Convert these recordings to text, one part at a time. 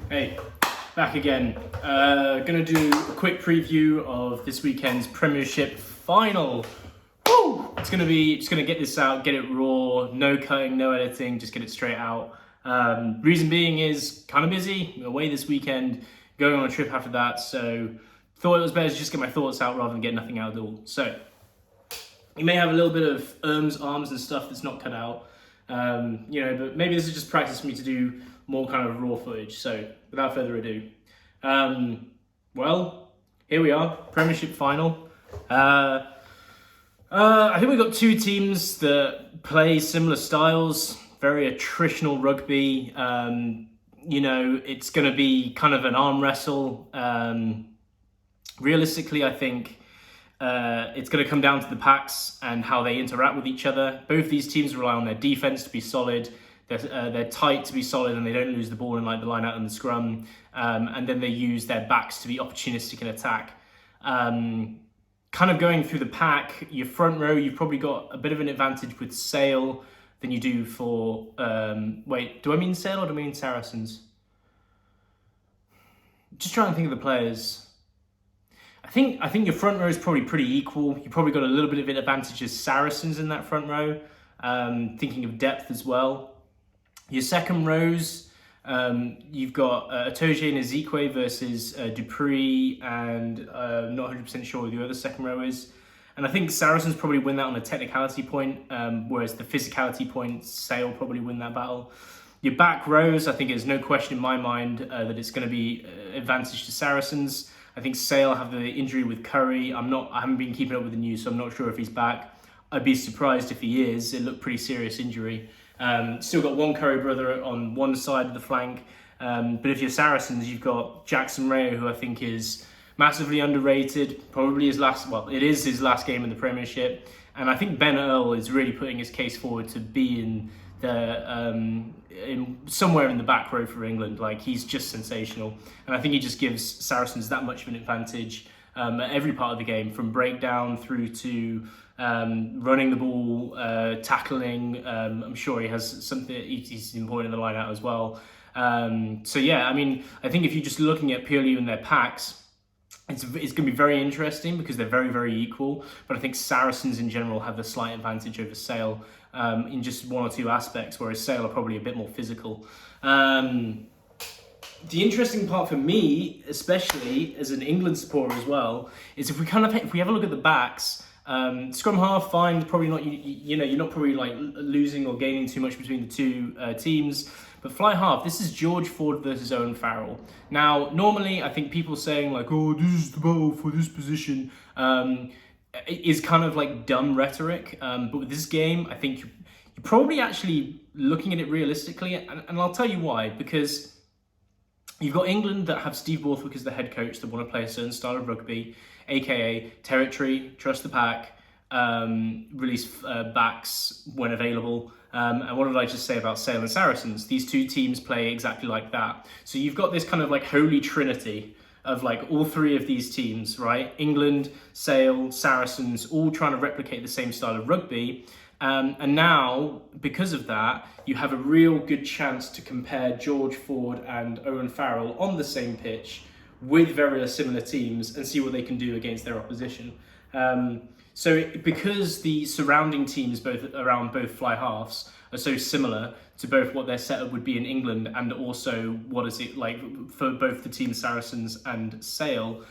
Hey, back again. Gonna do a quick preview of this weekend's Premiership final. Woo! It's gonna get this out, get it raw, no cutting, no editing, just get it straight out. Reason being is kind of busy, away this weekend, going on a trip after that, so thought it was better to just get my thoughts out rather than get nothing out at all. So, you may have a little bit of arms and stuff that's not cut out, but maybe this is just practice for me to do more kind of raw footage. So without further ado, well, here we are, Premiership final. I think we've got two teams that play similar styles, very attritional rugby. It's going to be kind of an arm wrestle. Realistically, I think it's going to come down to the packs and how they interact with each other. Both these teams rely on their defense to be solid. They're tight to be solid and they don't lose the ball in like the line out and the scrum. And then they use their backs to be opportunistic in attack. Kind of going through the pack, your front row, you've probably got a bit of an advantage with Sale than you do for... wait, do I mean Sale or do I mean Saracens? Just trying to think of the players. I think your front row is probably pretty equal. You probably got a little bit of an advantage as Saracens in that front row. Thinking of depth as well. Your second rows, you've got Atoje and Ezekwe versus Dupree, and not 100% sure who the other second row is. And I think Saracens probably win that on a technicality point, whereas the physicality point, Sale probably win that battle. Your back rows, I think there's no question in my mind that it's going to be advantage to Saracens. I think Sale have the injury with Curry. I haven't been keeping up with the news, so I'm not sure if he's back. I'd be surprised if he is. It looked pretty serious injury. Still got one Curry brother on one side of the flank. But if you're Saracens, you've got Jackson Ray, who I think is massively underrated. Probably it is his last game in the Premiership. And I think Ben Earl is really putting his case forward to be in somewhere in the back row for England. Like, he's just sensational. And I think he just gives Saracens that much of an advantage at every part of the game, from breakdown through to running the ball, tackling. I'm sure he has something, he's important in the line out as well. I think if you're just looking at purely in their packs, it's going to be very interesting because they're very, very equal. But I think Saracens in general have the slight advantage over Sale in just one or two aspects, whereas Sale are probably a bit more physical. The interesting part for me, especially as an England supporter as well, is if we have a look at the backs. Scrum half, fine, probably not. You're not probably like losing or gaining too much between the two teams. But fly half, this is George Ford versus Owen Farrell. Now, normally, I think people saying like, "Oh, this is the battle for this position," is kind of like dumb rhetoric. But with this game, I think you're probably actually looking at it realistically, and I'll tell you why. Because you've got England that have Steve Borthwick as the head coach that want to play a certain style of rugby, aka territory, trust the pack, release backs when available. And what did I just say about Sale and Saracens? These two teams play exactly like that. So you've got this kind of like holy trinity of like all three of these teams, right? England, Sale, Saracens, all trying to replicate the same style of rugby. And now, because of that, you have a real good chance to compare George Ford and Owen Farrell on the same pitch with very similar teams and see what they can do against their opposition. Because the surrounding teams around both fly halves are so similar to both what their setup would be in England and also what is it like for both the teams Saracens and Sale,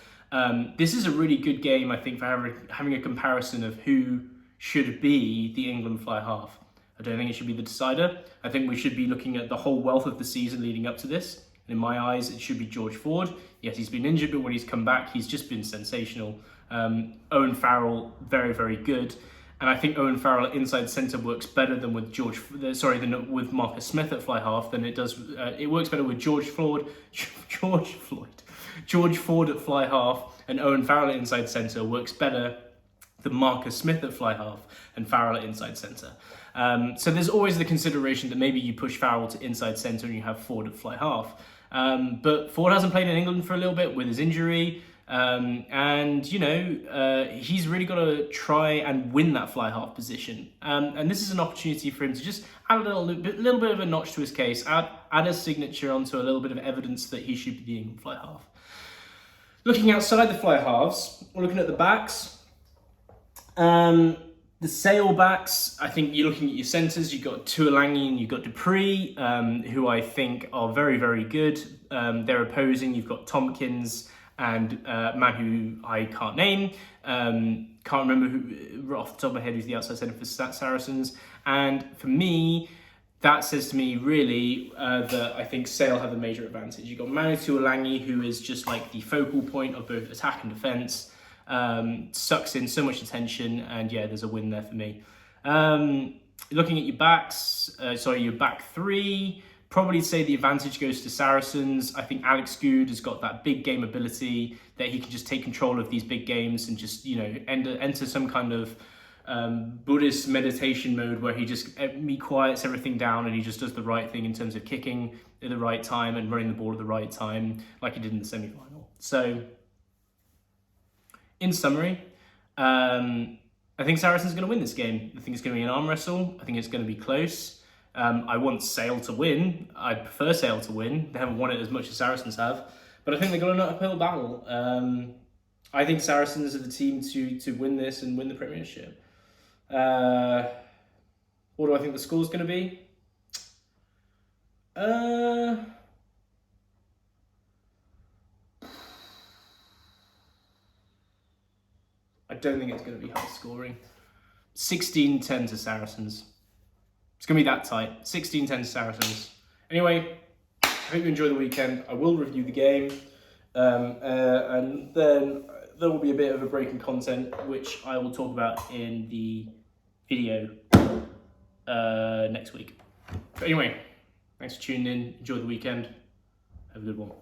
this is a really good game, I think, for having a comparison of who should be the England fly half. I don't think it should be the decider. I think we should be looking at the whole wealth of the season leading up to this. And in my eyes, it should be George Ford. Yes, he's been injured, but when he's come back, he's just been sensational. Owen Farrell, very, very good. And I think Owen Farrell at inside centre works better than with with Marcus Smith at fly half than it does. It works better with George Ford at fly half, and Owen Farrell at inside centre works better than Marcus Smith at fly half and Farrell at inside centre. So there's always the consideration that maybe you push Farrell to inside centre and you have Ford at fly half. But Ford hasn't played in England for a little bit with his injury. And, you know, he's really got to try and win that fly half position. And this is an opportunity for him to just add a little bit of a notch to his case, add a signature onto a little bit of evidence that he should be the England fly half. Looking outside the fly halves, we're looking at the backs. The Sale backs, I think you're looking at your centres. You've got Tuolangi and you've got Dupree, who I think are very, very good. They're opposing. You've got Tompkins and man who I can't name. Can't remember who off the top of my head who's the outside centre for Saracens. And for me, that says to me really that I think Sale have a major advantage. You've got Manu Tuolangi, who is just like the focal point of both attack and defence. Sucks in so much attention, and yeah, there's a win there for me. Looking at your backs, your back three, probably say the advantage goes to Saracens. I think Alex Good has got that big game ability that he can just take control of these big games and just, you know, enter some kind of Buddhist meditation mode where he just quiets everything down and he just does the right thing in terms of kicking at the right time and running the ball at the right time, like he did in the semi-final. So, in summary, I think Saracens are going to win this game. I think it's going to be an arm wrestle. I think it's going to be close. I want Sale to win. I'd prefer Sale to win. They haven't won it as much as Saracens have. But I think they've got an uphill battle. I think Saracens are the team to win this and win the Premiership. What do I think the score's going to be? I don't think it's going to be high scoring. 16-10 to Saracens. It's going to be that tight. 16-10 to Saracens. Anyway, I hope you enjoy the weekend. I will review the game. And then there will be a bit of a break in content, which I will talk about in the video next week. But anyway, thanks for tuning in. Enjoy the weekend. Have a good one.